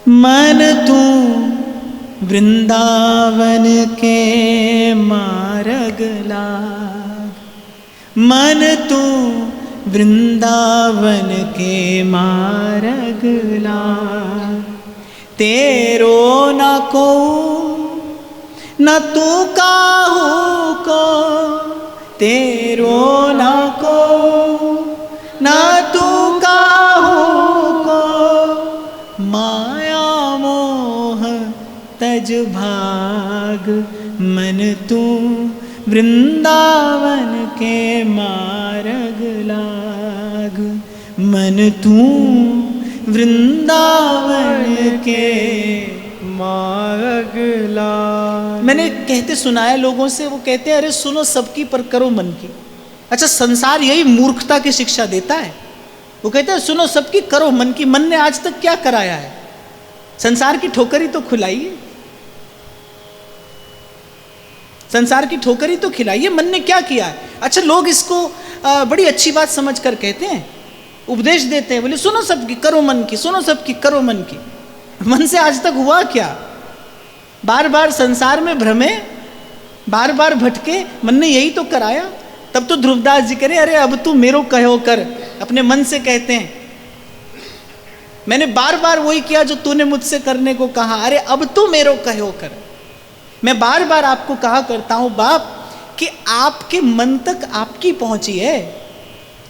मन तू वृंदावन के मार्ग लाग, मन तू वृंदावन के मार्ग लाग। तेरो न को न तू काहू को, तेरो न को न तू काहू को, माया मोह तज भाग। मन तू वृंदावन के मार्ग लाग, मन तू वृंदावन के मार्ग लाग। मैंने कहते सुना है लोगों से, वो कहते हैं अरे सुनो सबकी पर करो मन की। अच्छा, संसार यही मूर्खता की शिक्षा देता है। वो कहते हैं सुनो सबकी करो मन की। मन ने आज तक क्या कराया है? संसार की ठोकरी तो खुलाई है, संसार की ठोकरी तो खिलाई है। मन ने क्या किया है? अच्छा, लोग इसको बड़ी अच्छी बात समझ कर कहते हैं, उपदेश देते हैं, बोले सुनो सबकी करो मन की, सुनो सबकी करो मन की। मन से आज तक हुआ क्या? बार बार संसार में भ्रमे, बार बार भटके, मन ने यही तो कराया। तब तो ध्रुवदास जी कह रहे अरे अब तू मेरो कहो कर, अपने मन से कहते हैं मैंने बार बार वही किया जो तूने मुझसे करने को कहा, अरे अब तू मेरो कहो कर। मैं बार बार आपको कहा करता हूं बाप कि आपके मन तक आपकी पहुंची है।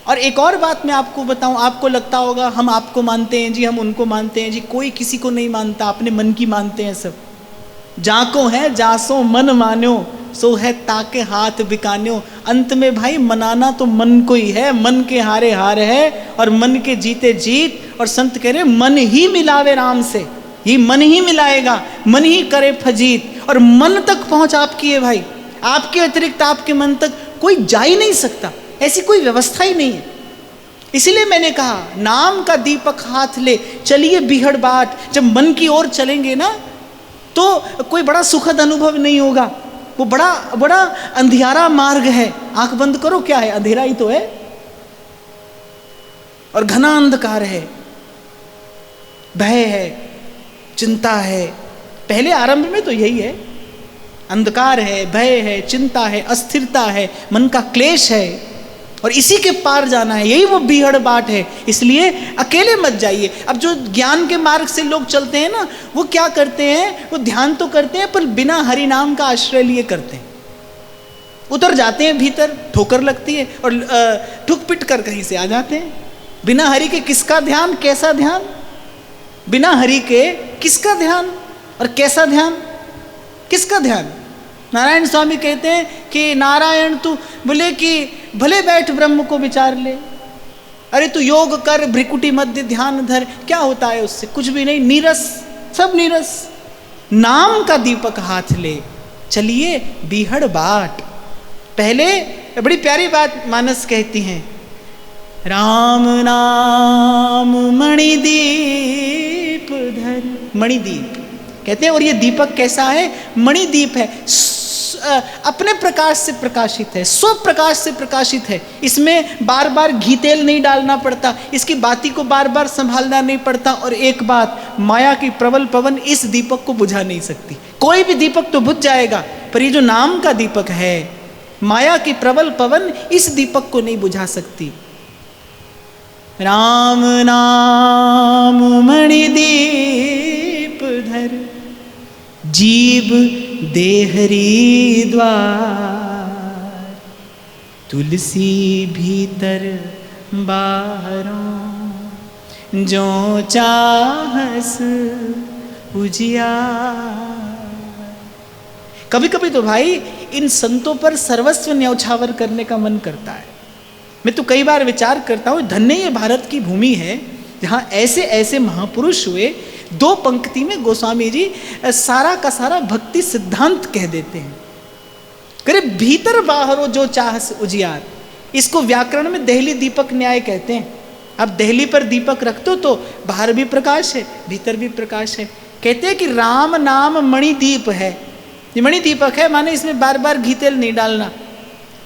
और एक और बात मैं आपको बताऊं, आपको लगता होगा हम आपको मानते हैं जी, हम उनको मानते हैं जी, कोई किसी को नहीं मानता, अपने मन की मानते हैं सब। जाको है जासो मन मान्यो, सो है ताके हाथ बिकान्यो। अंत में भाई मनाना तो मन को ही है, मन के हारे हार है और मन के जीते जीत। और संत कह रहे मन ही मिलावे राम से, ये मन ही मिलाएगा, मन ही करे फजीत। और मन तक पहुंच आपकी है भाई, आपके अतिरिक्त आपके मन तक कोई जा ही नहीं सकता, ऐसी कोई व्यवस्था ही नहीं है। इसीलिए मैंने कहा नाम का दीपक हाथ ले चलिए बीहड़ बाट। जब मन की ओर चलेंगे ना तो कोई बड़ा सुखद अनुभव नहीं होगा, वो बड़ा बड़ा अंधियारा मार्ग है। आंख बंद करो, क्या है? अंधेरा ही तो है और घना अंधकार है, भय है, चिंता है। पहले आरंभ में तो यही है, अंधकार है, भय है, चिंता है, अस्थिरता है, मन का क्लेश है और इसी के पार जाना है, यही वो बीहड़ बाट है। इसलिए अकेले मत जाइए। अब जो ज्ञान के मार्ग से लोग चलते हैं ना, वो क्या करते हैं, वो ध्यान तो करते हैं पर बिना हरि नाम का आश्रय लिए करते हैं। उतर जाते हैं भीतर, ठोकर लगती है और ठुक पिट कर कहीं से आ जाते हैं। बिना हरि के किसका ध्यान, कैसा ध्यान? बिना हरि के किसका ध्यान और कैसा ध्यान, किसका ध्यान? नारायण स्वामी कहते हैं कि नारायण तू बोले कि भले बैठ ब्रह्म को विचार ले, अरे तू योग कर भ्रिकुटी मध्य ध्यान धर, क्या होता है उससे? कुछ भी नहीं, नीरस, सब नीरस। नाम का दीपक हाथ ले चलिए बीहड़ बाट। पहले बड़ी प्यारी बात मानस कहती हैं, राम नाम मणिदीप धर। मणिदीप कहते हैं, और ये दीपक कैसा है? मणिदीप है, अपने प्रकाश से प्रकाशित है, स्व प्रकाश से प्रकाशित है। इसमें बार बार घी तेल नहीं डालना पड़ता, इसकी बाती को बार बार संभालना नहीं पड़ता। और एक बात, माया की प्रबल पवन इस दीपक को बुझा नहीं सकती। कोई भी दीपक तो बुझ जाएगा, पर ये जो नाम का दीपक है, माया की प्रबल पवन इस दीपक को नहीं बुझा सकती। राम नाम मणिदीप धर, जीव देहरी द्वार, तुलसी भीतर बाहरों, जो चाहस उजियार। कभी कभी तो भाई इन संतों पर सर्वस्व न्यौछावर करने का मन करता है। मैं तो कई बार विचार करता हूँ, धन्य ये भारत की भूमि है जहाँ ऐसे ऐसे महापुरुष हुए। दो पंक्ति में गोस्वामी जी सारा का सारा भक्ति सिद्धांत कह देते हैं। करे भीतर बाहरो जो चाहस उजियार, इसको व्याकरण में देहली दीपक न्याय कहते हैं। अब देहली पर दीपक रख दो तो बाहर भी प्रकाश है, भीतर भी प्रकाश है। कहते हैं कि राम नाम मणिदीप है, ये मणिदीपक है, माने इसमें बार बार घी तेल नहीं डालना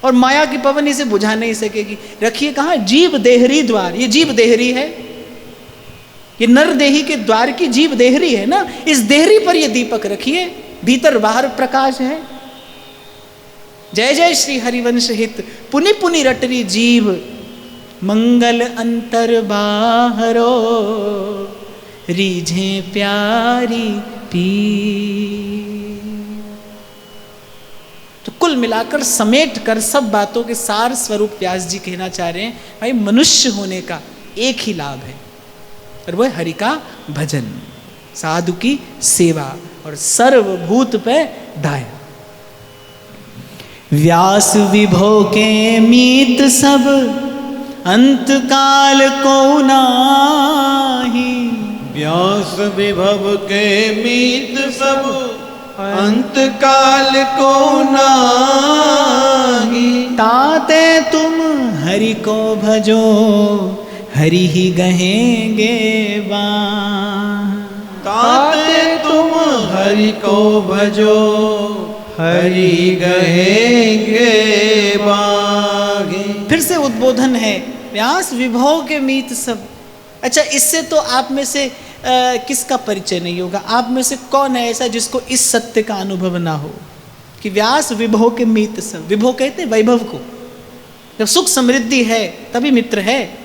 और माया की पवन इसे बुझा नहीं सकेगी। रखिए कहाँ? जीव देहरी द्वार, ये जीव देहरी है। ये नर देही के द्वार की जीव देहरी है ना, इस देहरी पर ये दीपक रखिए, भीतर बाहर प्रकाश है। जय जय श्री हरिवंश हित, पुनि पुनि रटरी जीव, मंगल अंतर बाहरो, रीझे प्यारी पी। तो कुल मिलाकर समेट कर सब बातों के सार स्वरूप व्यास जी कहना चाह रहे हैं, भाई मनुष्य होने का एक ही लाभ है, और वह हरि का भजन, साधु की सेवा और सर्वभूत पे दया। व्यास विभो के मीत सब, अंत काल को नाही। व्यास विभव के मीत सब, अंत काल को नाही। ताते तुम हरि को भजो, हरि ही गहेंगे बाँ। ताते तुम हरि को भजो, हरि गहेंगे बागे। फिर से उद्बोधन है, व्यास विभव के मीत सब। अच्छा, इससे तो आप में से किसका परिचय नहीं होगा? आप में से कौन है ऐसा जिसको इस सत्य का अनुभव ना हो कि व्यास विभव के मीत सब। विभव कहते हैं वैभव को, जब सुख समृद्धि है तभी मित्र है,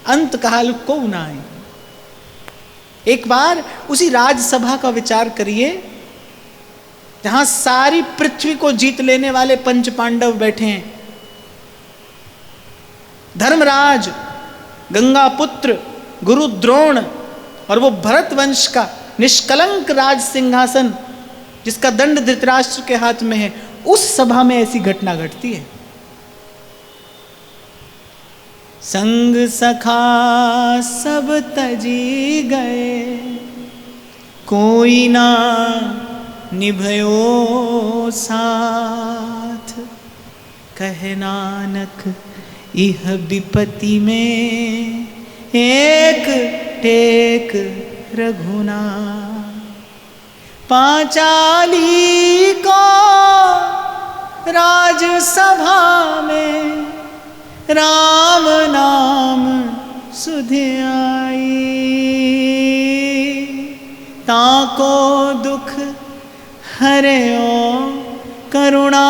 अंत काल को नाई। एक बार उसी राजसभा का विचार करिए जहां सारी पृथ्वी को जीत लेने वाले पंच पांडव बैठे हैं, धर्मराज, गंगा पुत्र, गुरु द्रोण और वो भरत वंश का निष्कलंक राज सिंहासन जिसका दंड धृतराष्ट्र के हाथ में है, उस सभा में ऐसी घटना घटती है। संग सखा सब तजी गए, कोई ना निभयो साथ। कहे नानक इह विपत्ति में, एक टेक रघुनाथ। पांचाली को राजसभा में, राम नाम सुध आई। ताको दुख हरयो करुणा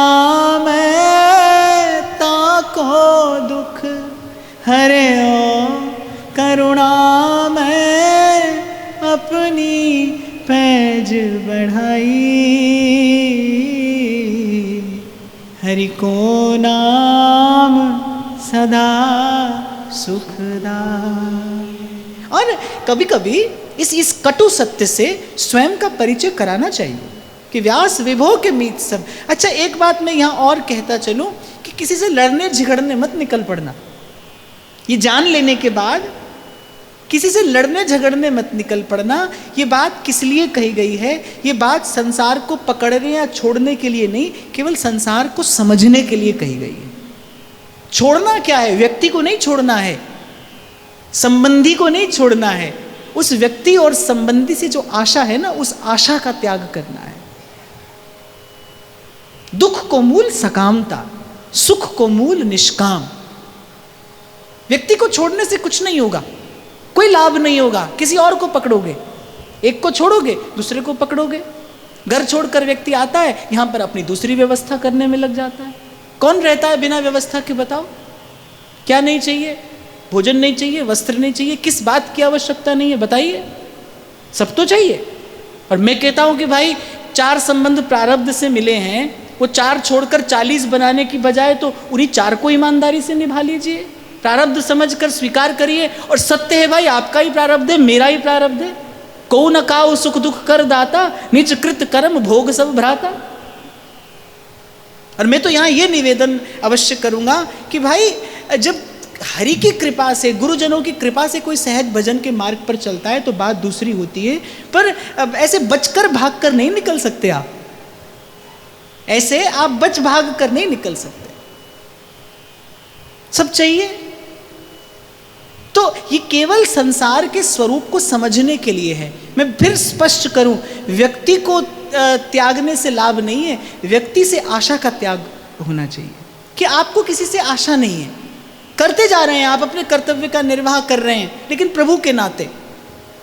में, ताको दुख हरयो करुणा में, अपनी पैज बढ़ाई। हरि को नाम सदा सुखदाई। और कभी कभी इस कटु सत्य से स्वयं का परिचय कराना चाहिए कि व्यास विभो के मीत सब। अच्छा, एक बात मैं यहाँ और कहता चलूं कि किसी से लड़ने झगड़ने मत निकल पड़ना। ये जान लेने के बाद किसी से लड़ने झगड़ने मत निकल पड़ना। ये बात किस लिए कही गई है? ये बात संसार को पकड़ने या छोड़ने के लिए नहीं, केवल संसार को समझने के लिए कही गई है। छोड़ना क्या है? व्यक्ति को नहीं छोड़ना है, संबंधी को नहीं छोड़ना है। उस व्यक्ति और संबंधी से जो आशा है ना, उस आशा का त्याग करना है। दुख को मूल सकामता, सुख को मूल निष्काम। व्यक्ति को छोड़ने से कुछ नहीं होगा, कोई लाभ नहीं होगा। किसी और को पकड़ोगे, एक को छोड़ोगे दूसरे को पकड़ोगे। घर छोड़कर व्यक्ति आता है, यहां पर अपनी दूसरी व्यवस्था करने में लग जाता है। कौन रहता है बिना व्यवस्था के? बताओ, क्या नहीं चाहिए? भोजन नहीं चाहिए, वस्त्र नहीं चाहिए, किस बात की आवश्यकता नहीं है बताइए? सब तो चाहिए। और मैं कहता हूं कि भाई 4 संबंध प्रारब्ध से मिले हैं, वो 4 छोड़कर 40 बनाने की बजाय तो उन्हीं 4 को ईमानदारी से निभा लीजिए। प्रारब्ध समझकर स्वीकार करिए। और सत्य है भाई, आपका ही प्रारब्ध है, मेरा ही प्रारब्ध है। को न काऊ सुख दुख कर दाता, निज कृत कर्म भोग सब भ्राता। और मैं तो यहां ये निवेदन अवश्य करूंगा कि भाई जब हरि की कृपा से, गुरुजनों की कृपा से कोई सहज भजन के मार्ग पर चलता है तो बात दूसरी होती है। पर ऐसे बचकर भाग कर नहीं निकल सकते आप, ऐसे आप बच भाग कर नहीं निकल सकते। सब चाहिए। तो ये केवल संसार के स्वरूप को समझने के लिए है। मैं फिर स्पष्ट करूं, व्यक्ति को त्यागने से लाभ नहीं है, व्यक्ति से आशा का त्याग होना चाहिए कि आपको किसी से आशा नहीं है। करते जा रहे हैं, आप अपने कर्तव्य का निर्वाह कर रहे हैं, लेकिन प्रभु के नाते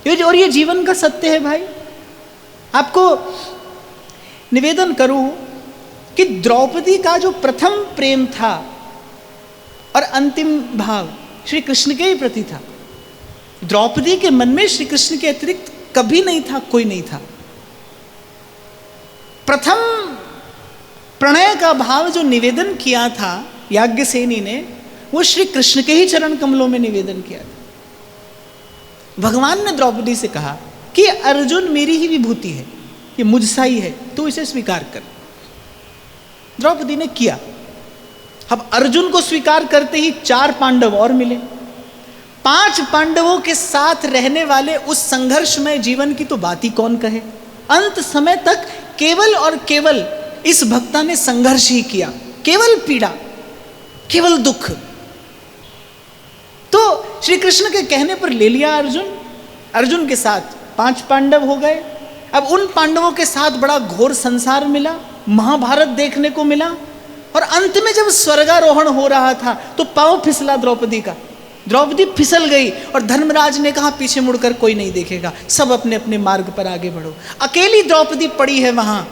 और ये जीवन का सत्य है भाई। आपको निवेदन करूं कि द्रौपदी का जो प्रथम प्रेम था और अंतिम भाव श्री कृष्ण के ही प्रति था। द्रौपदी के मन में श्री कृष्ण के अतिरिक्त कभी नहीं था, कोई नहीं था। प्रथम प्रणय का भाव जो निवेदन किया था याज्ञसेनी ने, वो श्री कृष्ण के ही चरण कमलों में निवेदन किया था। भगवान ने द्रौपदी से कहा कि अर्जुन मेरी ही विभूति है, ये मुझसा ही है, तू इसे स्वीकार कर। द्रौपदी ने किया। अब अर्जुन को स्वीकार करते ही 4 पांडव और मिले। 5 पांडवों के साथ रहने वाले उस संघर्ष में जीवन की तो बात ही कौन कहे। अंत समय तक केवल और केवल इस भक्ता ने संघर्ष ही किया, केवल पीड़ा, केवल दुख। तो श्री कृष्ण के कहने पर ले लिया अर्जुन के साथ 5 पांडव हो गए। अब उन पांडवों के साथ बड़ा घोर संसार मिला, महाभारत देखने को मिला। और अंत में जब स्वर्गारोहण हो रहा था तो पांव फिसला द्रौपदी का, द्रौपदी फिसल गई और धर्मराज ने कहा पीछे मुड़कर कोई नहीं देखेगा, सब अपने अपने मार्ग पर आगे बढ़ो। अकेली द्रौपदी पड़ी है वहां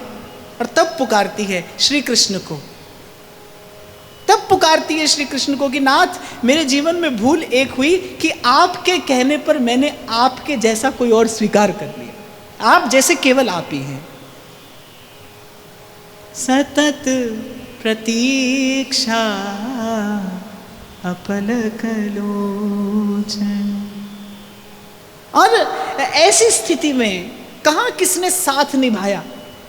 और तब पुकारती है श्री कृष्ण को, तब पुकारती है श्री कृष्ण को कि नाथ, मेरे जीवन में भूल एक हुई कि आपके कहने पर मैंने आपके जैसा कोई और स्वीकार कर लिया, आप जैसे केवल आप ही हैं। सतत प्रतीक्षा अपलक लोचन। और ऐसी स्थिति में कहां किसने साथ निभाया।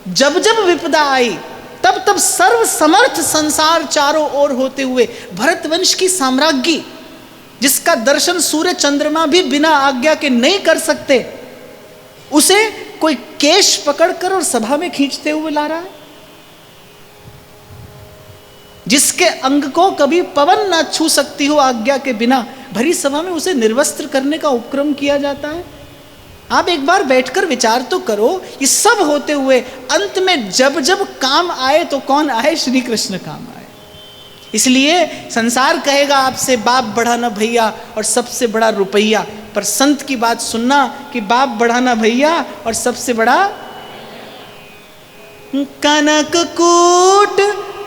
जब जब विपदा आई तब तब सर्व समर्थ संसार चारों ओर होते हुए भरतवंश की साम्राज्ञी, जिसका दर्शन सूर्य चंद्रमा भी बिना आज्ञा के नहीं कर सकते, उसे कोई केश पकड़कर और सभा में खींचते हुए ला रहा है। जिसके अंग को कभी पवन ना छू सकती हो आज्ञा के बिना, भरी सभा में उसे निर्वस्त्र करने का उपक्रम किया जाता है। आप एक बार बैठकर विचार तो करो, ये सब होते हुए अंत में जब जब काम आए तो कौन आए? श्री कृष्ण काम आए। इसलिए संसार कहेगा आपसे बाप बढ़ा ना भैया और सबसे बड़ा रुपया, पर संत की बात सुनना कि बाप बढ़ा ना भैया और सबसे बड़ा कनक कूट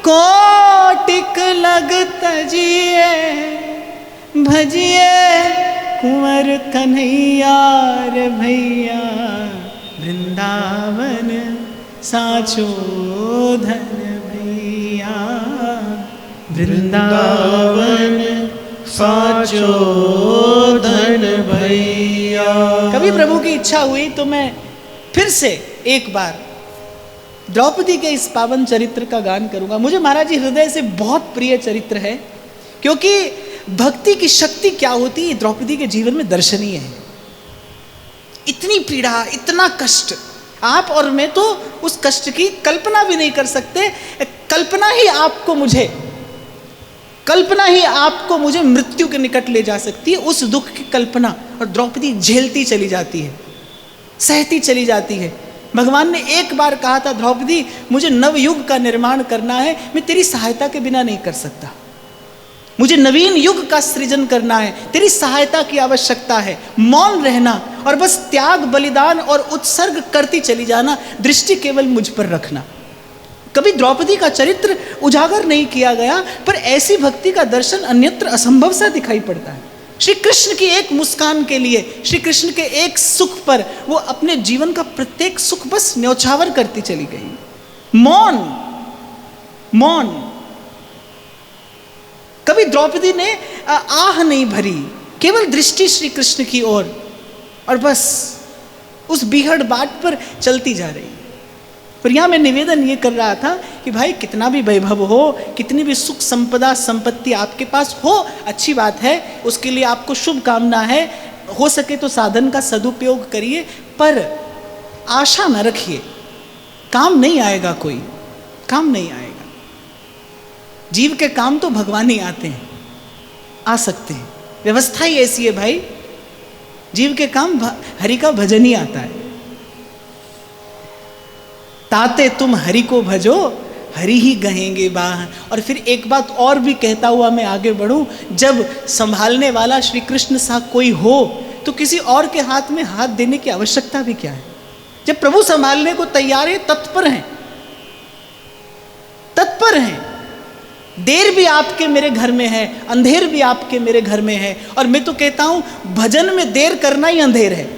कोटिक लग तजिए भजिए कुंवर कन्हैया रे भैया, वृंदावन साचो धन भैया, वृंदावन साचो धन भैया। कभी प्रभु की इच्छा हुई तो मैं फिर से एक बार द्रौपदी के इस पावन चरित्र का गान करूंगा। मुझे महाराज जी हृदय से बहुत प्रिय चरित्र है, क्योंकि भक्ति की शक्ति क्या होती है द्रौपदी के जीवन में दर्शनीय है। इतनी पीड़ा, इतना कष्ट, आप और मैं तो उस कष्ट की कल्पना भी नहीं कर सकते। कल्पना ही आपको मुझे मृत्यु के निकट ले जा सकती है, उस दुख की कल्पना। और द्रौपदी झेलती चली जाती है, सहती चली जाती है। भगवान ने एक बार कहा था, द्रौपदी मुझे नवयुग का निर्माण करना है, मैं तेरी सहायता के बिना नहीं कर सकता। मुझे नवीन युग का सृजन करना है, तेरी सहायता की आवश्यकता है। मौन रहना और बस त्याग, बलिदान और उत्सर्ग करती चली जाना, दृष्टि केवल मुझ पर रखना। कभी द्रौपदी का चरित्र उजागर नहीं किया गया, पर ऐसी भक्ति का दर्शन अन्यत्र असंभव सा दिखाई पड़ता है। श्री कृष्ण की एक मुस्कान के लिए, श्री कृष्ण के एक सुख पर वो अपने जीवन का प्रत्येक सुख बस न्यौछावर करती चली गई। मौन। कभी द्रौपदी ने आह नहीं भरी, केवल दृष्टि श्री कृष्ण की ओर, और बस उस बीहड़ बाट पर चलती जा रही। पर यहां मैं निवेदन ये कर रहा था कि भाई कितना भी वैभव हो, कितनी भी सुख संपदा संपत्ति आपके पास हो, अच्छी बात है, उसके लिए आपको शुभकामना है। हो सके तो साधन का सदुपयोग करिए, पर आशा न रखिए, काम नहीं आएगा, कोई काम नहीं आएगा। जीव के काम तो भगवान ही आते हैं, आ सकते हैं, व्यवस्था ही ऐसी है भाई। जीव के काम हरि का भजन ही आता है। ताते तुम हरि को भजो, हरि ही गहेंगे बाह। और फिर एक बात और भी कहता हुआ मैं आगे बढ़ूं, जब संभालने वाला श्री कृष्ण सा कोई हो तो किसी और के हाथ में हाथ देने की आवश्यकता भी क्या है? जब प्रभु संभालने को तैयार है, तत्पर हैं, तत्पर हैं। देर भी आपके मेरे घर में है, अंधेर भी आपके मेरे घर में है। और मैं तो कहता हूं भजन में देर करना ही अंधेर है,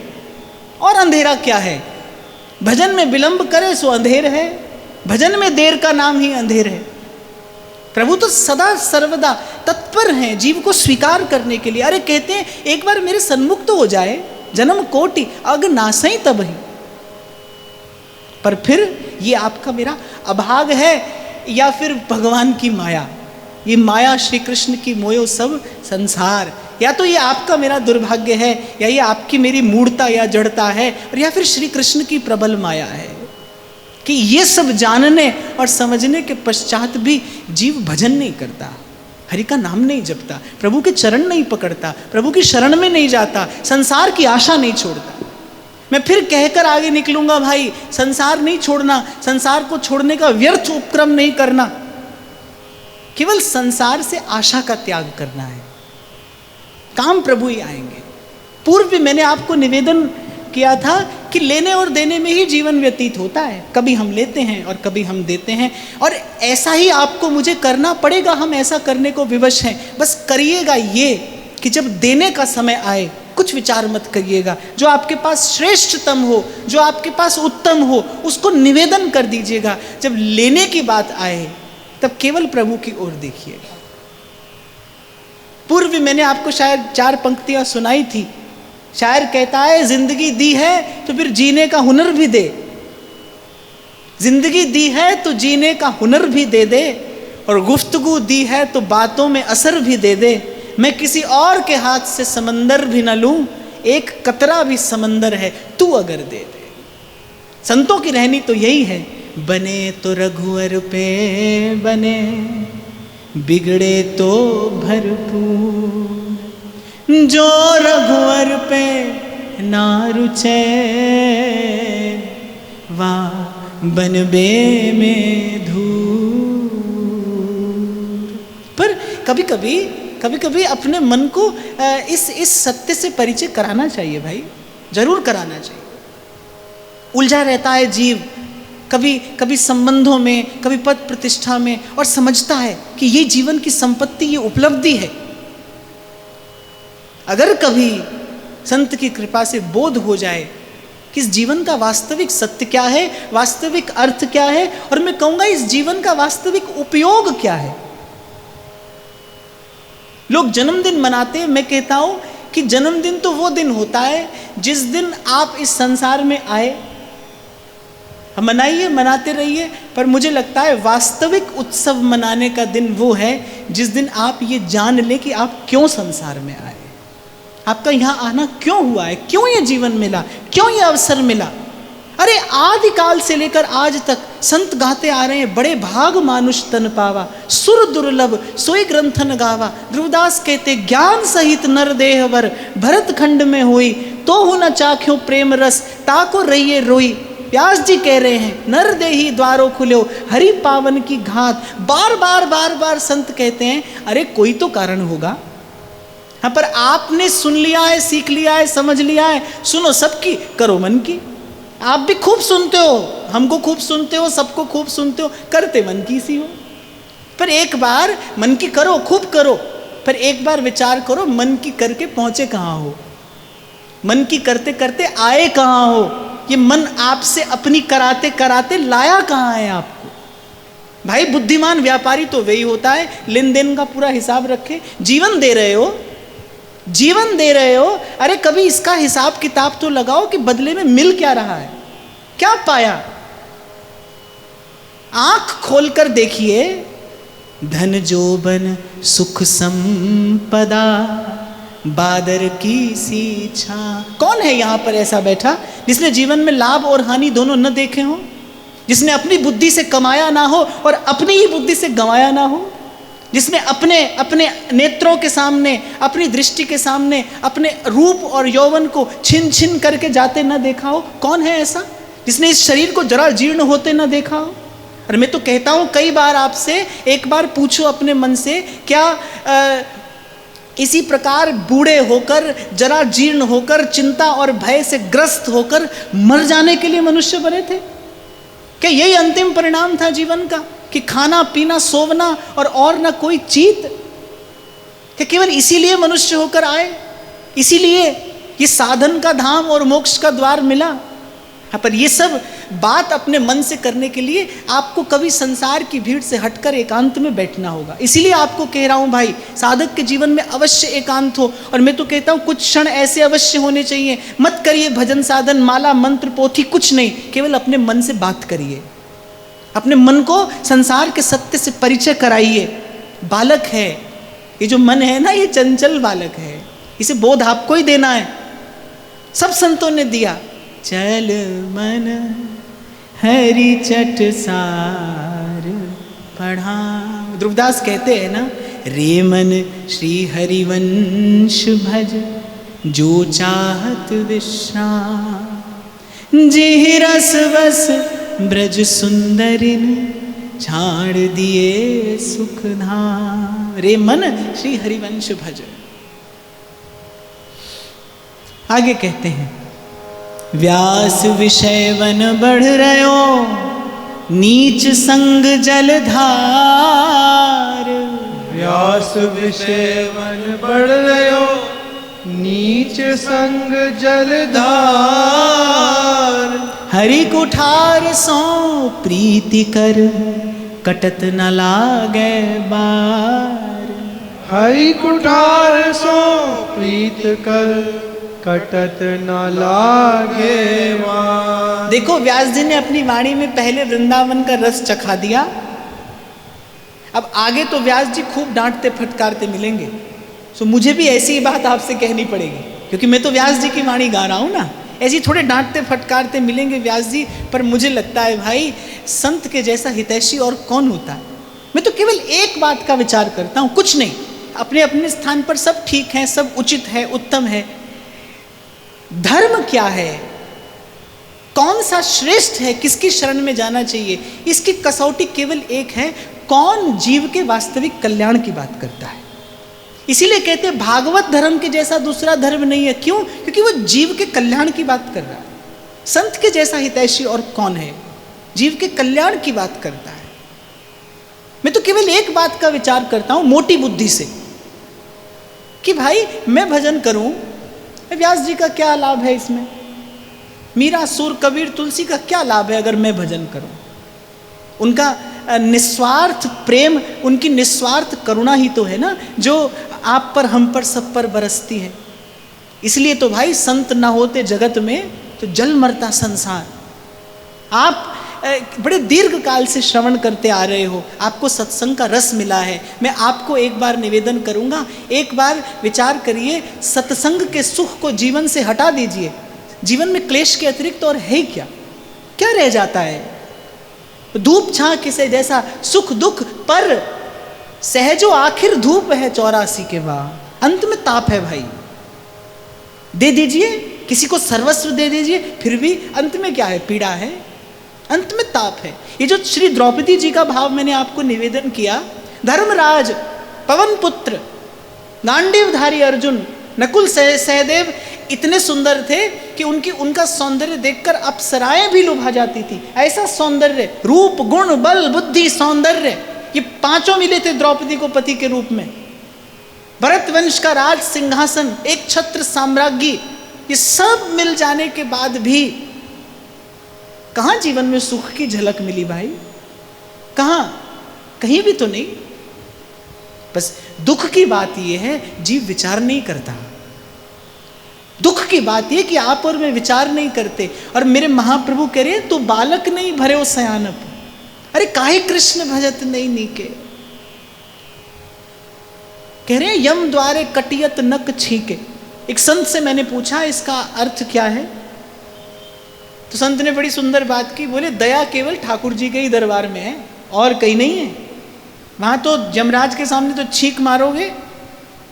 और अंधेरा क्या है? भजन में विलंब करे सो अंधेर है, भजन में देर का नाम ही अंधेर है। प्रभु तो सदा सर्वदा तत्पर हैं जीव को स्वीकार करने के लिए। अरे कहते हैं एक बार मेरे सन्मुख तो हो जाए, जन्म कोटि अग नासई तब ही। पर फिर ये आपका मेरा अभाग है या फिर भगवान की माया? ये माया श्री कृष्ण की मोयो सब संसार, या तो ये आपका मेरा दुर्भाग्य है, या ये आपकी मेरी मूढ़ता या जड़ता है, और या फिर श्री कृष्ण की प्रबल माया है कि ये सब जानने और समझने के पश्चात भी जीव भजन नहीं करता, हरि का नाम नहीं जपता, प्रभु के चरण नहीं पकड़ता, प्रभु की शरण में नहीं जाता, संसार की आशा नहीं छोड़ता। मैं फिर कहकर आगे निकलूंगा भाई, संसार नहीं छोड़ना, संसार को छोड़ने का व्यर्थ उपक्रम नहीं करना, केवल संसार से आशा का त्याग करना है। काम प्रभु ही आएंगे। पूर्व भी मैंने आपको निवेदन किया था कि लेने और देने में ही जीवन व्यतीत होता है। कभी हम लेते हैं और कभी हम देते हैं, और ऐसा ही आपको मुझे करना पड़ेगा। हम ऐसा करने को विवश हैं। बस करिएगा ये कि जब देने का समय आए कुछ विचार मत करिएगा, जो आपके पास श्रेष्ठतम हो, जो आपके पास उत्तम हो, उसको निवेदन कर दीजिएगा। जब लेने की बात आए तब केवल प्रभु की ओर देखिएगा। पूर्व भी मैंने आपको शायद 4 पंक्तियां सुनाई थी। शायर कहता है जिंदगी दी है तो फिर जीने का हुनर भी दे, जिंदगी दी है तो जीने का हुनर भी दे दे, और गुफ्तगू दी है तो बातों में असर भी दे दे। मैं किसी और के हाथ से समंदर भी न लूं, एक कतरा भी समंदर है तू अगर दे दे। संतों की रहनी तो यही है, बने तो रघुवर पे बने, बिगड़े तो भरपूर, जो रघुवर पे ना रुचे वहाँ बनबे में धूर। पर कभी कभी अपने मन को इस सत्य से परिचय कराना चाहिए भाई, जरूर कराना चाहिए। उलझा रहता है जीव कभी संबंधों में, कभी पद प्रतिष्ठा में, और समझता है कि ये जीवन की संपत्ति, ये उपलब्धि है। अगर कभी संत की कृपा से बोध हो जाए कि इस जीवन का वास्तविक सत्य क्या है, वास्तविक अर्थ क्या है, और मैं कहूंगा इस जीवन का वास्तविक उपयोग क्या है। लोग जन्मदिन मनाते हैं, मैं कहता हूं कि जन्मदिन तो वो दिन होता है जिस दिन आप इस संसार में आए। हम मनाइए, मनाते रहिए, पर मुझे लगता है वास्तविक उत्सव मनाने का दिन वो है जिस दिन आप ये जान लें कि आप क्यों संसार में आए, आपका यहाँ आना क्यों हुआ है, क्यों ये जीवन मिला, क्यों ये अवसर मिला। अरे आदिकाल से लेकर आज तक संत गाते आ रहे हैं, बड़े भाग मानुष तन पावा, सुर दुर्लभ सोई ग्रंथन गावा। ध्रुवदास कहते ज्ञान सहित नर देहवर, भरत खंड में हुई तो हूं न चाख्यो प्रेम रस, ताको रहिए रोई। व्यास जी कह रहे हैं नर देही द्वारों खुलो, हरि पावन की घात। बार बार संत कहते हैं अरे कोई तो कारण होगा। हाँ, पर आपने सुन लिया है, सीख लिया है, समझ लिया है, सुनो सबकी, करो मन की। आप भी खूब सुनते हो, हमको खूब सुनते हो, सबको खूब सुनते हो, करते मन की सी हो। पर एक बार मन की करो, खूब करो, पर एक बार विचार करो मन की करके पहुंचे कहाँ हो, मन की करते करते आए कहाँ हो। ये मन आपसे अपनी कराते कराते लाया कहाँ है आपको। भाई बुद्धिमान व्यापारी तो वही होता है, लेन देन का पूरा हिसाब रखे। जीवन दे रहे हो, जीवन दे रहे हो, अरे कभी इसका हिसाब किताब तो लगाओ कि बदले में मिल क्या रहा है, क्या पाया। आंख खोलकर देखिए, धन जोबन सुख संपदा, बादर की सी छां। कौन है यहां पर ऐसा बैठा जिसने जीवन में लाभ और हानि दोनों न देखे हो, जिसने अपनी बुद्धि से कमाया ना हो और अपनी ही बुद्धि से गंवाया ना हो, जिसने अपने नेत्रों के सामने, अपनी दृष्टि के सामने अपने रूप और यौवन को छिन छिन करके जाते न देखा हो। कौन है ऐसा जिसने इस शरीर को जरा जीर्ण होते न देखा हो। और मैं तो कहता हूं कई बार आपसे, एक बार पूछो अपने मन से, क्या इसी प्रकार बूढ़े होकर, जरा जीर्ण होकर, चिंता और भय से ग्रस्त होकर मर जाने के लिए मनुष्य बने थे? क्या यही अंतिम परिणाम था जीवन का, कि खाना पीना सोना और ना कोई चीत? क्या केवल इसीलिए मनुष्य होकर आए? इसीलिए ये साधन का धाम और मोक्ष का द्वार मिला? हाँ, पर ये सब बात अपने मन से करने के लिए आपको कभी संसार की भीड़ से हटकर एकांत में बैठना होगा। इसीलिए आपको कह रहा हूं भाई, साधक के जीवन में अवश्य एकांत हो। और मैं तो कहता हूं कुछ क्षण ऐसे अवश्य होने चाहिए। मत करिए भजन साधन, माला मंत्र पोथी, कुछ नहीं, केवल अपने मन से बात करिए। अपने मन को संसार के सत्य से परिचय कराइए। बालक है ये जो मन है ना, ये चंचल बालक है, इसे बोध आपको ही देना है। सब संतों ने दिया, चल मन हरि चट सार पढ़ा। ध्रुवदास कहते हैं ना, रे मन श्री हरिवंश भज, जो चाहत विश्राम, जे रस बस ब्रज सुंदरिन, छाड़ दिए सुख धाम। रे मन श्री हरिवंश भज। आगे कहते हैं, व्यास विषय वन बढ़ रयो, नीच संग जलधार। व्यास विषय वन बढ़ रयो, नीच संग जलधार। हरि कुठार सो प्रीति कर, कटत न लागे बार। हरि कुठार सो प्रीत कर, कटत न लागे मार। देखो, व्यास जी ने अपनी वाणी में पहले वृंदावन का रस चखा दिया। अब आगे तो व्यास जी खूब डांटते फटकारते मिलेंगे। सो मुझे भी ऐसी ही बात आपसे कहनी पड़ेगी, क्योंकि मैं तो व्यास जी की वाणी गा रहा हूं ना। ऐसी थोड़े डांटते फटकारते मिलेंगे व्यास जी, पर मुझे लगता है भाई, संत के जैसा हितैषी और कौन होता है। मैं तो केवल एक बात का विचार करता हूं, कुछ नहीं। अपने अपने स्थान पर सब ठीक है, सब उचित है, उत्तम है। धर्म क्या है, कौन सा श्रेष्ठ है, किसकी शरण में जाना चाहिए, इसकी कसौटी केवल एक है, कौन जीव के वास्तविक कल्याण की बात करता है। इसीलिए कहते हैं भागवत धर्म के जैसा दूसरा धर्म नहीं है। क्यों? क्योंकि वो जीव के कल्याण की बात कर रहा है। संत के जैसा हितैषी और कौन है, जीव के कल्याण की बात करता है। मैं तो केवल एक बात का विचार करता हूं मोटी बुद्धि से, कि भाई मैं भजन करूं, व्यास जी का क्या लाभ है इसमें, मीरा सूर कबीर तुलसी का क्या लाभ है अगर मैं भजन करूं। उनका निस्वार्थ प्रेम, उनकी निस्वार्थ करुणा ही तो है ना, जो आप पर, हम पर, सब पर बरसती है। इसलिए तो भाई संत ना होते जगत में तो जल मरता संसार। आप बड़े दीर्घ काल से श्रवण करते आ रहे हो, आपको सत्संग का रस मिला है। मैं आपको एक बार निवेदन करूंगा, एक बार विचार करिए, सत्संग के सुख को जीवन से हटा दीजिए। जीवन में क्लेश के अतिरिक्त और है क्या? क्या रह जाता है? धूप छां किसे जैसा सुख दुख पर, सहजो आखिर धूप है 84 के बाद। अंत में ताप है भाई। दे दीजिए, किसी को सर्वस्व दे दीजिए, फिर भी अंत में क्या है? पीड़ा है, अंत में ताप है। ये जो श्री द्रौपदी जी का भाव मैंने आपको निवेदन किया, धर्मराज, पवन पुत्र, गांडीवधारी अर्जुन, नकुल सहदेव इतने सुंदर थे कि उनका सौंदर्य देखकर अप्सराएं भी लुभा जाती थी। ऐसा सौंदर्य, रूप गुण बल बुद्धि सौंदर्य, ये पांचों मिले थे द्रौपदी को पति के रूप में। भरत वंश का राज सिंहासन, एक छत्र साम्राज्ञी, ये सब मिल जाने के बाद भी कहां जीवन में सुख की झलक मिली भाई? कहां? कहीं भी तो नहीं। बस दुख की बात यह है, जीव विचार नहीं करता। दुख की बात यह कि आप और मैं विचार नहीं करते। और मेरे महाप्रभु कह रहे हैं, तू बालक नहीं भरे हो सयानप, अरे काहे कृष्ण भजत नहीं नीके। कह रहे हैं यम द्वारे कटियत नक छीके। एक संत से मैंने पूछा इसका अर्थ क्या है, तो संत ने बड़ी सुंदर बात की। बोले दया केवल ठाकुर जी के ही दरबार में है, और कहीं नहीं है। वहां तो यमराज के सामने तो छींक मारोगे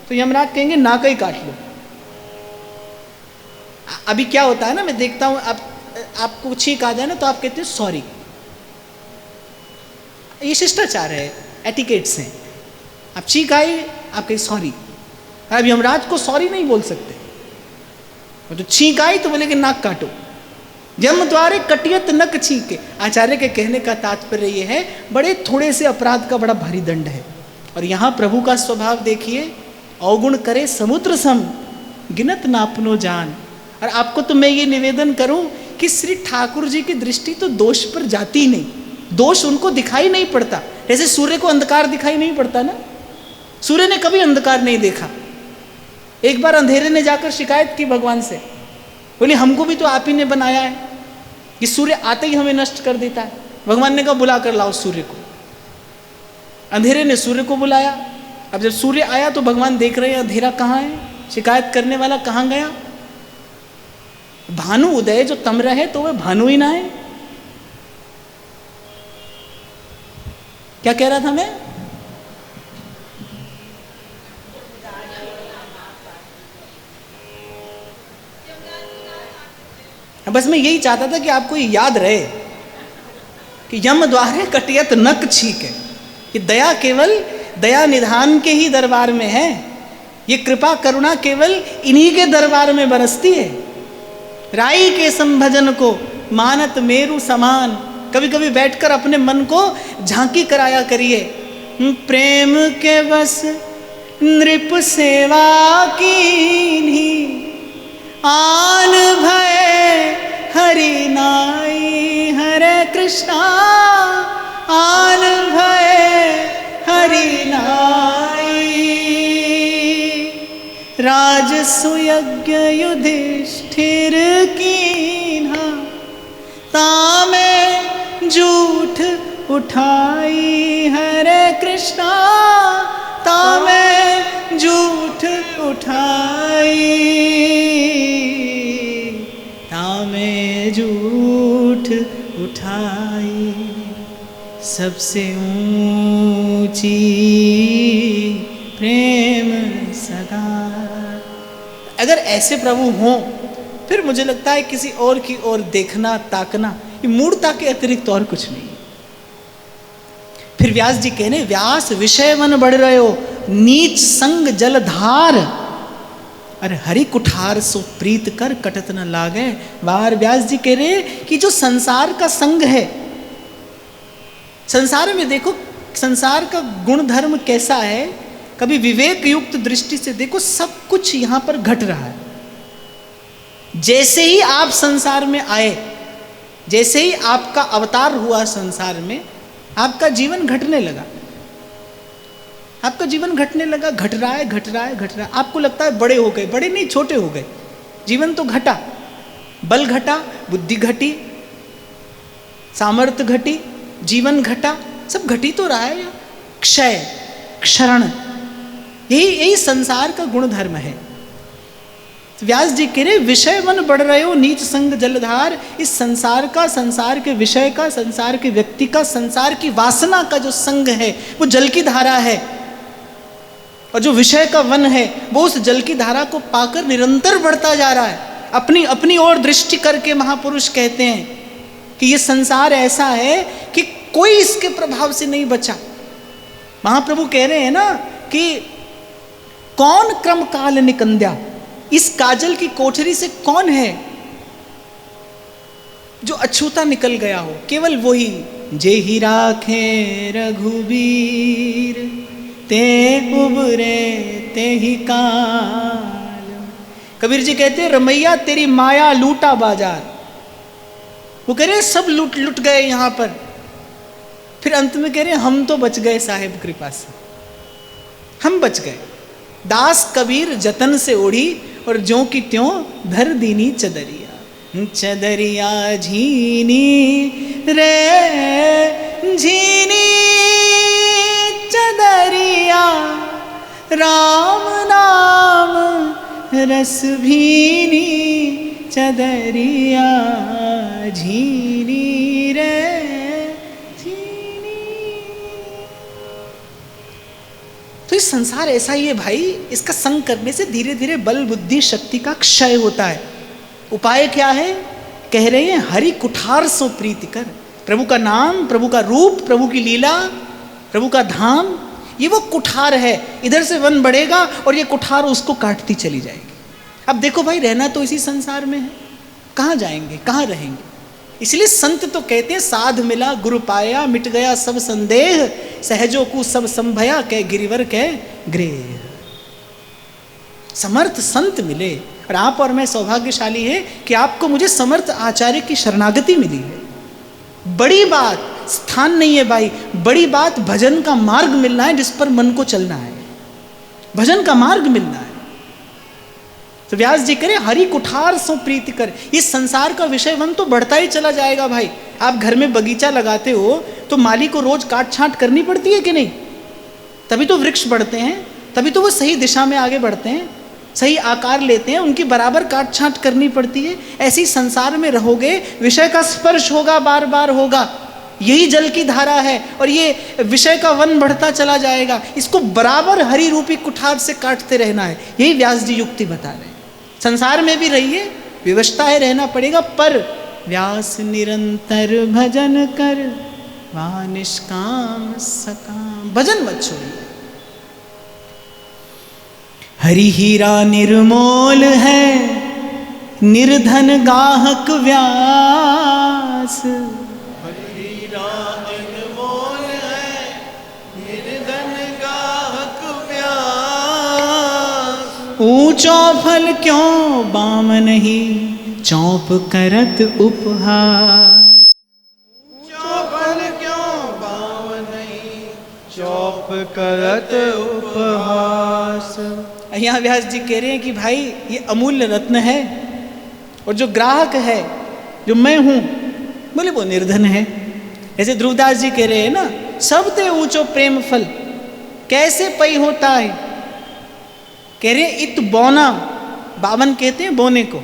तो यमराज कहेंगे नाक ही काट लो। अभी क्या होता है ना, मैं देखता हूं, आपको छींक आ जाए ना तो आप कहते हैं सॉरी। ये शिष्टाचार है, एटिकेट्स हैं। आप छींक आए, आप कहें सॉरी। अब यमराज को सॉरी नहीं बोल सकते, वो तो छींक आई तो बोले कि नाक काटो। जम द्वारे कटियत नक छींके। आचार्य के कहने का तात्पर्य ये है, बड़े थोड़े से अपराध का बड़ा भारी दंड है। और यहाँ प्रभु का स्वभाव देखिए, अवगुण करे समुद्र सम, गिनत नापनो जान। और आपको तो मैं ये निवेदन करूं कि श्री ठाकुर जी की दृष्टि तो दोष पर जाती ही नहीं, दोष उनको दिखाई नहीं पड़ता। जैसे सूर्य को अंधकार दिखाई नहीं पड़ता ना, सूर्य ने कभी अंधकार नहीं देखा। एक बार अंधेरे ने जाकर शिकायत की भगवान से, बोले हमको भी तो आप ही ने बनाया है, कि सूर्य आते ही हमें नष्ट कर देता है। भगवान ने कहा बुला कर लाओ सूर्य को। अंधेरे ने सूर्य को बुलाया। अब जब सूर्य आया तो भगवान देख रहे हैं अंधेरा कहाँ है, शिकायत करने वाला कहाँ गया। भानु उदय जो तम रहे तो वह भानु ही ना है। क्या कह रहा था मैं? बस मैं यही चाहता था कि आपको ये याद रहे कि यम द्वारे कटियत नक छीके, कि दया केवल दया निधान के ही दरबार में है। ये कृपा करुणा केवल इन्हीं के दरबार में बरसती है। राई के संभजन को मानत मेरु समान। कभी कभी बैठकर अपने मन को झांकी कराया करिए। प्रेम के बस नृप सेवा कीन्ही, आन भय हरि नाई। हरे कृष्णा आन भय हरि नाई। राजसुयज्ञ युधिष्ठिर कीन्हा, तामे जूठ उठाई। हरे कृष्णा तामे जूठ उठाई। तामे जूठ उठाई। सबसे ऊंची प्रेम सगा। अगर ऐसे प्रभु हों फिर मुझे लगता है किसी और की ओर देखना ताकना ये मूढ़ता के अतिरिक्त और कुछ नहीं। फिर व्यास जी कहने, व्यास विषय मन बढ़ रहे हो, नीच संग जलधार। अरे हरि कुठार सो प्रीत कर कटत न लागे। बाहर व्यास जी कह रहे कि जो संसार का संग है, संसार में देखो संसार का गुण धर्म कैसा है, कभी विवेक युक्त दृष्टि से देखो, सब कुछ यहां पर घट रहा है। जैसे ही आप संसार में आए, जैसे ही आपका अवतार हुआ संसार में, आपका जीवन घटने लगा। आपका जीवन घटने लगा, घट रहा है घट रहा है घट रहा है। आपको लगता है बड़े हो गए, बड़े नहीं छोटे हो गए। जीवन तो घटा, बल घटा, बुद्धि घटी, सामर्थ्य घटी, जीवन घटा, सब घटी तो रहा है। क्षय क्षरण, यही संसार का गुण धर्म है। व्यास जी कह रहे विषय मन बढ़ रहे हो, नीच संग जलधार। इस संसार का, संसार के विषय का, संसार के व्यक्ति का, संसार की वासना का जो संग है वो जल की धारा है। और जो विषय का वन है वो उस जल की धारा को पाकर निरंतर बढ़ता जा रहा है। अपनी अपनी ओर दृष्टि करके महापुरुष कहते हैं कि ये संसार ऐसा है कि कोई इसके प्रभाव से नहीं बचा। महाप्रभु कह रहे हैं ना कि कौन क्रम काल निकंद्या, इस काजल की कोठरी से कौन है जो अछूता निकल गया हो। केवल वही, जे ही राखे रघुबीर, ते उबरे ते ही काल। कबीर जी कहते हैं रमैया तेरी माया लूटा बाजार। वो कह रहे सब लुट गए यहां पर। फिर अंत में कह रहे हम तो बच गए साहेब कृपा से, हम बच गए। दास कबीर जतन से ओढ़ी और ज्यों की त्यों धर दीनी चदरिया। चदरिया झीनी रे झीनी चदरिया, राम नाम रस भीनी चदरिया झीनी रे झीनी। तो इस संसार ऐसा ही है भाई, इसका संग करने से धीरे धीरे बल बुद्धि शक्ति का क्षय होता है। उपाय क्या है? कह रहे हैं हरि कुठार सो प्रीति कर। प्रभु का नाम, प्रभु का रूप, प्रभु की लीला, प्रभु का धाम, ये वो कुठार है, इधर से वन बढ़ेगा और ये कुठार उसको काटती चली जाएगी। अब देखो भाई, रहना तो इसी संसार में है, कहाँ जाएंगे, कहाँ रहेंगे। इसलिए संत तो कहते हैं साध मिला गुरु पाया, मिट गया सब संदेह, सहजों को सब संभया, कह गिरिवर कह गृह। समर्थ संत मिले, और आप और मैं सौभाग्यशाली है कि आपको मुझे समर्थ आचार्य की शरणागति मिली है। बड़ी बात स्थान नहीं है भाई, बड़ी बात भजन का मार्ग मिलना है जिस पर मन को चलना है, भजन का मार्ग मिलना है। तो व्यास जी करें हरि कुठार सो प्रीति कर। इस संसार का विषय वन तो बढ़ता ही चला जाएगा भाई। आप घर में बगीचा लगाते हो तो माली को रोज काट छांट करनी पड़ती है कि नहीं? तभी तो वृक्ष बढ़ते हैं, तभी तो वो सही दिशा में आगे बढ़ते हैं, सही आकार लेते हैं, उनकी बराबर काट छांट करनी पड़ती है। ऐसी संसार में रहोगे, विषय का स्पर्श होगा, बार बार होगा, यही जल की धारा है और ये विषय का वन बढ़ता चला जाएगा। इसको बराबर हरि रूपी कुठार से काटते रहना है। यही व्यास जी युक्ति बता रहे हैं। संसार में भी रहिए, विवशता है, रहना पड़ेगा, पर व्यास निरंतर भजन कर, वहाँ निष्काम सकाम, भजन मत छोड़िए। हरि हीरा निर्मोल है, निर्धन गाहक व्यास। हरि हीरा निर्मोल है, निर्धन गाहक व्यास। ऊंचो फल क्यों बाम नहीं, चौप करत उपहास। ऊंचो फल क्यों बाम नहीं, चौप करत उपहास। यहाँ व्यास जी कह रहे हैं कि भाई ये अमूल्य रत्न है, और जो ग्राहक है, जो मैं हूँ, बोले वो निर्धन है। ऐसे ध्रुवदास जी कह रहे हैं ना, सब ते ऊंचो प्रेम फल कैसे पई होता है। कह रहे हैं इत बौना, बावन कहते हैं बोने को,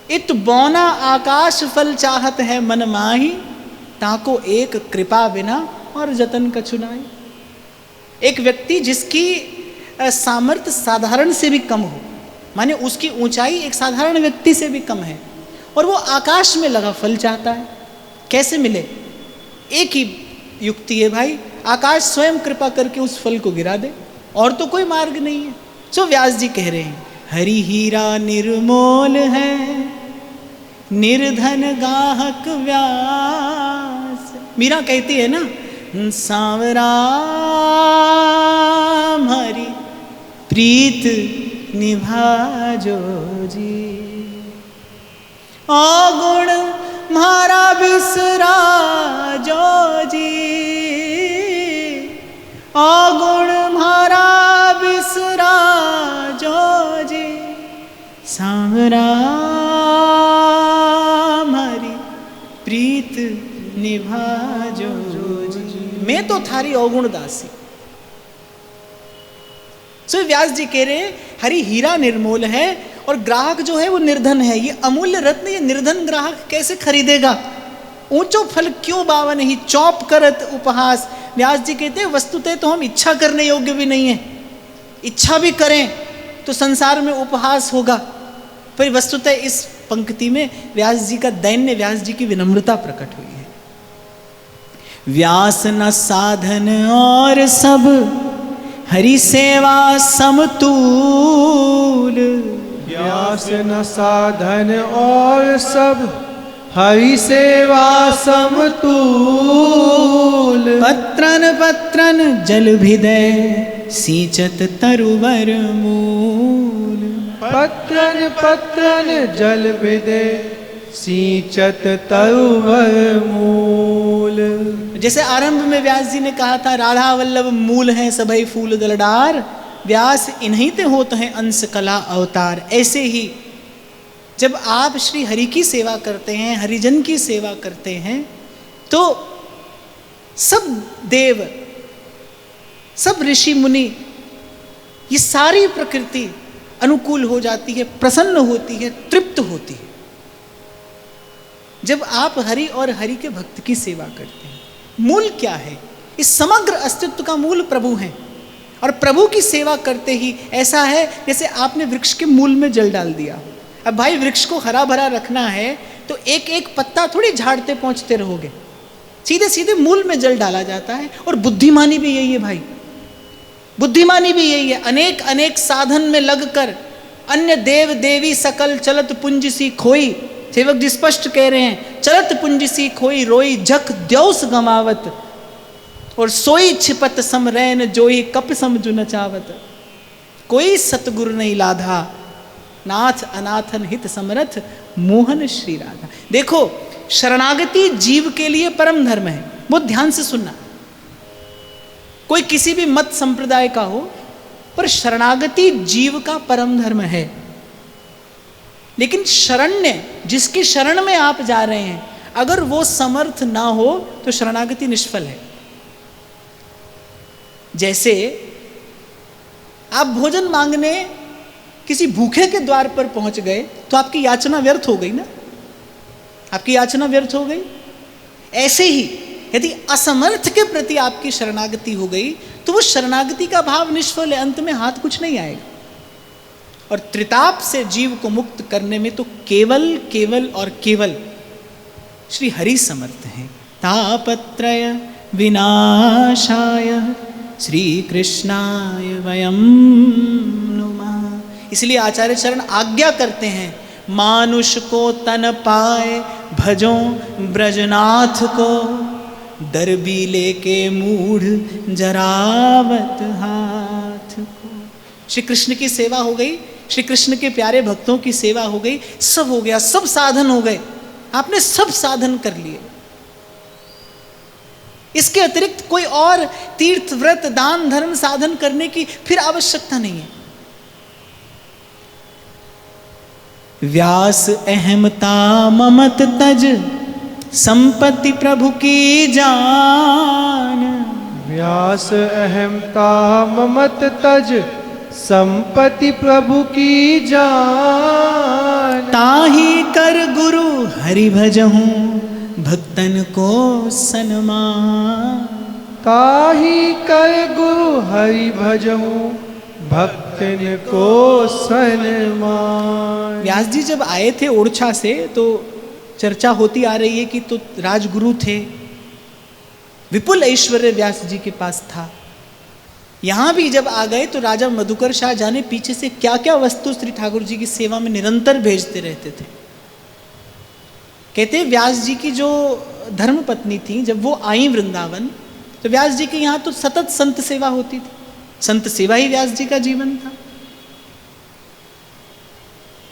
इत बौना आकाश फल चाहत है मन माही, ताको एक कृपा बिना और जतन कछु नाई। एक व्यक्ति जिसकी सामर्थ्य साधारण से भी कम हो, माने उसकी ऊंचाई एक साधारण व्यक्ति से भी कम है, और वो आकाश में लगा फल चाहता है, कैसे मिले? एक ही युक्ति है भाई, आकाश स्वयं कृपा करके उस फल को गिरा दे, और तो कोई मार्ग नहीं है। सो व्यास जी कह रहे हैं हरि हीरा निर्मोल है, निर्धन गाहक व्यास। मीरा कहती है ना, सांवराम हरि प्रीत निभाजो जी, अवगुण म्हारा बिसराजो जी, अवगुण म्हारा बिसराजो जी, सांवराम हरि प्रीत निभाजो जी। मैं तो थारी अवगुण दासी। सो व्यास जी कह रहे हरि हीरा निर्मोल है, और ग्राहक जो है वो निर्धन है। ये अमूल्य रत्न ये निर्धन ग्राहक कैसे खरीदेगा? ऊंचो फल क्यों बावा नहीं, चौप करत उपहास। व्यास जी कहते हैं वस्तुतः तो हम इच्छा करने योग्य भी नहीं है, इच्छा भी करें तो संसार में उपहास होगा। पर वस्तुतः इस पंक्ति में व्यास जी का दैन्य, व्यास जी की विनम्रता प्रकट हुई है। व्यास न साधन और सब हरि सेवा समतूल, व्यास न साधन और सब हरि सेवा समतूल। पत्रन पत्रन जल भिदय सींचत तरुवर मूल, पत्रन पत्रन जल भिदे सींचत तरुवर मूल। जैसे आरंभ में व्यास जी ने कहा था राधा वल्लभ मूल हैं सभई फूल दलडार, व्यास इन्हीं ते होते हैं अंश कला अवतार। ऐसे ही जब आप श्री हरि की सेवा करते हैं, हरिजन की सेवा करते हैं, तो सब देव, सब ऋषि मुनि, ये सारी प्रकृति अनुकूल हो जाती है, प्रसन्न होती है, तृप्त होती है जब आप हरि और हरि के भक्त की सेवा करते हैं। मूल क्या है? इस समग्र अस्तित्व का मूल प्रभु हैं, और प्रभु की सेवा करते ही ऐसा है जैसे आपने वृक्ष के मूल में जल डाल दिया। अब भाई वृक्ष को हरा भरा रखना है तो एक एक पत्ता थोड़ी झाड़ते पहुंचते रहोगे, सीधे सीधे मूल में जल डाला जाता है। और बुद्धिमानी भी यही है भाई, बुद्धिमानी भी यही है, अनेक अनेक साधन में लगकर अन्य देव देवी सकल चलत पुंज सी खोई। सेवक जी स्पष्ट कह रहे हैं, चलत पुंज सी खोई रोई जख द्यौस गमावत, और सोई छिपत समरैन जोई कप समझु नचावत। कोई सतगुरु नहीं लाधा, नाथ अनाथन हित समरथ मोहन श्री राधा। देखो, शरणागति जीव के लिए परम धर्म है। बहुत ध्यान से सुनना, कोई किसी भी मत संप्रदाय का हो, पर शरणागति जीव का परम धर्म है। लेकिन शरण्य, जिसकी शरण में आप जा रहे हैं, अगर वो समर्थ ना हो तो शरणागति निष्फल है। जैसे आप भोजन मांगने किसी भूखे के द्वार पर पहुंच गए तो आपकी याचना व्यर्थ हो गई ना, आपकी याचना व्यर्थ हो गई। ऐसे ही यदि असमर्थ के प्रति आपकी शरणागति हो गई तो वो शरणागति का भाव निष्फल है, अंत में हाथ कुछ नहीं आएगा। और त्रिताप से जीव को मुक्त करने में तो केवल केवल और केवल श्री हरि समर्थ हैं। तापत्रय विनाशाय श्री कृष्णाय वयं नुमः। इसलिए आचार्य चरण आज्ञा करते हैं, मानुष को तन पाए भजो ब्रजनाथ को, दरबी लेके मूढ़ जरावत हाथ को। श्री कृष्ण की सेवा हो गई, श्री कृष्ण के प्यारे भक्तों की सेवा हो गई, सब हो गया, सब साधन हो गए, आपने सब साधन कर लिए। इसके अतिरिक्त कोई और तीर्थ व्रत दान धर्म साधन करने की फिर आवश्यकता नहीं है। व्यास अहमता ममत तज संपत्ति प्रभु की जान। व्यास अहमता ममत तज संपत्ति प्रभु की जान। ताही कर गुरु हरि भजहूँ भक्तन को सन्मान। ताही कर गुरु हरि भजहूँ भक्तन को सन्मान। व्यास जी जब आए थे ओरछा से तो चर्चा होती आ रही है कि तो राजगुरु थे, विपुल ऐश्वर्य व्यास जी के पास था। यहाँ भी जब आ गए तो राजा मधुकर शाह जाने पीछे से क्या क्या वस्तु श्री ठाकुर जी की सेवा में निरंतर भेजते रहते थे। कहते व्यास जी की जो धर्म पत्नी थी, जब वो आई वृंदावन तो व्यास जी के यहाँ तो सतत संत सेवा होती थी, संत सेवा ही व्यास जी का जीवन था।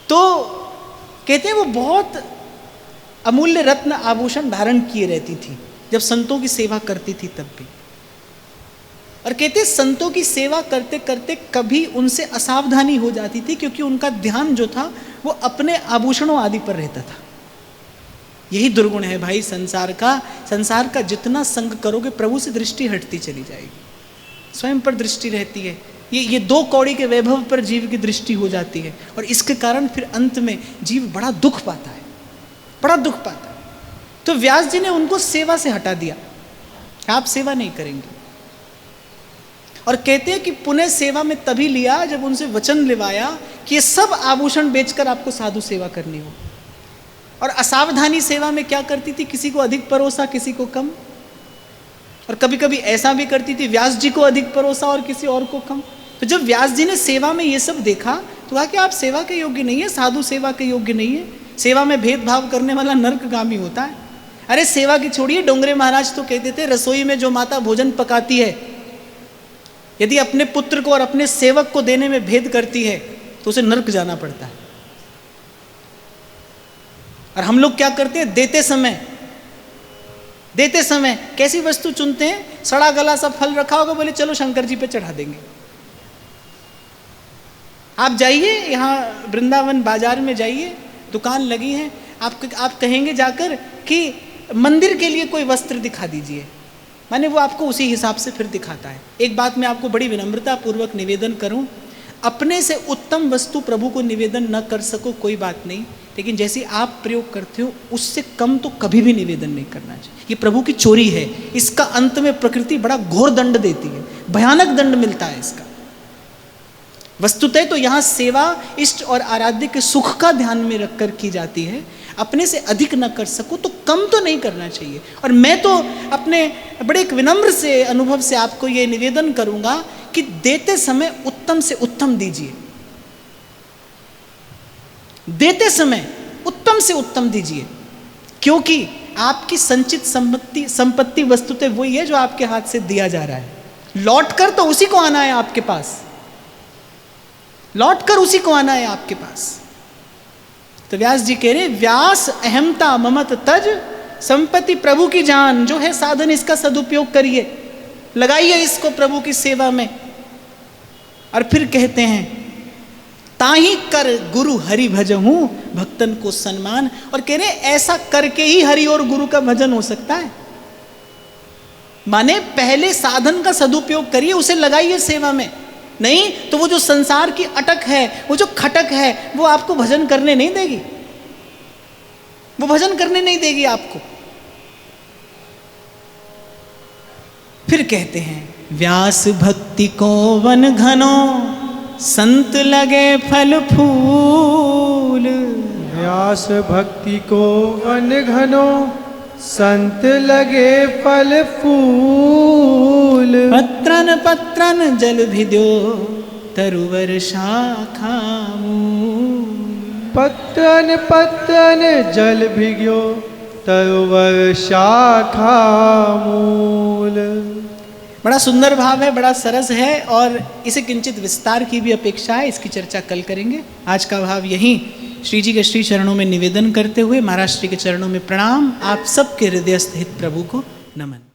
तो कहते हैं वो बहुत अमूल्य रत्न आभूषण धारण किए रहती थी जब संतों की सेवा करती थी तब भी। और कहते संतों की सेवा करते करते कभी उनसे असावधानी हो जाती थी, क्योंकि उनका ध्यान जो था वो अपने आभूषणों आदि पर रहता था। यही दुर्गुण है भाई संसार का। संसार का जितना संग करोगे प्रभु से दृष्टि हटती चली जाएगी, स्वयं पर दृष्टि रहती है। ये दो कौड़ी के वैभव पर जीव की दृष्टि हो जाती है, और इसके कारण फिर अंत में जीव बड़ा दुख पाता है, बड़ा दुख पाता है। तो व्यास जी ने उनको सेवा से हटा दिया, आप सेवा नहीं करेंगे। और कहते हैं कि पुनः सेवा में तभी लिया जब उनसे वचन लिवाया कि ये सब आभूषण बेचकर आपको साधु सेवा करनी हो। और असावधानी सेवा में क्या करती थी, किसी को अधिक परोसा किसी को कम, और कभी कभी ऐसा भी करती थी व्यास जी को अधिक परोसा और किसी और को कम। तो जब व्यास जी ने सेवा में ये सब देखा तो कहा कि आप सेवा के योग्य नहीं है, साधु सेवा के योग्य नहीं है, सेवा में भेदभाव करने वाला नरकगामी होता है। अरे सेवा की छोड़िए, डोंगरे महाराज तो कहते थे रसोई में जो माता भोजन पकाती है यदि अपने पुत्र को और अपने सेवक को देने में भेद करती है तो उसे नरक जाना पड़ता है। और हम लोग क्या करते हैं, देते समय कैसी वस्तु चुनते हैं, सड़ा गला सा फल रखा होगा, बोले चलो शंकर जी पे चढ़ा देंगे। आप जाइए यहाँ वृंदावन बाजार में जाइए, दुकान लगी है, आप कहेंगे जाकर कि मंदिर के लिए कोई वस्त्र दिखा दीजिए, माने वो आपको उसी हिसाब से फिर दिखाता है। एक बात मैं आपको बड़ी विनम्रता पूर्वक निवेदन करूं, अपने से उत्तम वस्तु प्रभु को निवेदन न कर सको कोई बात नहीं, लेकिन जैसे आप प्रयोग करते हो उससे कम तो कभी भी निवेदन नहीं करना चाहिए। ये प्रभु की चोरी है, इसका अंत में प्रकृति बड़ा घोर दंड देती है, भयानक दंड मिलता है इसका। वस्तुतः तो यहाँ सेवा इष्ट और आराध्य के सुख का ध्यान में रखकर की जाती है, अपने से अधिक न कर सको तो कम तो नहीं करना चाहिए। और मैं तो अपने बड़े एक विनम्र से अनुभव से आपको ये निवेदन करूँगा कि देते समय उत्तम से उत्तम दीजिए, देते समय उत्तम से उत्तम दीजिए, क्योंकि आपकी संचित संपत्ति वस्तुतः वही है जो आपके हाथ से दिया जा रहा है। लौट कर तो उसी को आना है आपके पास, लौट कर उसी को आना है आपके पास। तो व्यास जी कह रहे व्यास अहमता ममत तज, संपत्ति प्रभु की जान जो है साधन, इसका सदुपयोग करिए, लगाइए इसको प्रभु की सेवा में। और फिर कहते हैं ताही कर गुरु हरि भजहूं, भक्तन को सम्मान। और कह रहे ऐसा करके ही हरि और गुरु का भजन हो सकता है। माने पहले साधन का सदुपयोग करिए, उसे लगाइए सेवा में, नहीं तो वो जो संसार की अटक है, वो जो खटक है, वो आपको भजन करने नहीं देगी, वो भजन करने नहीं देगी आपको। फिर कहते हैं व्यास भक्ति को वन घनो, संत लगे फल फूल। व्यास भक्ति को वन घनो, संत लगे फल फूल। पत्रन पत्रन जल भिद्यो, तरुवर शाखा मूल। पत्रन पत्रन जल भिग्यो, तरुवर शाखा मूल। बड़ा सुंदर भाव है, बड़ा सरस है, और इसे किंचित विस्तार की भी अपेक्षा है, इसकी चर्चा कल करेंगे। आज का भाव यहीं श्री जी के श्री चरणों में निवेदन करते हुए, महाराज श्री के चरणों में प्रणाम, आप सबके हृदयस्थ हित प्रभु को नमन।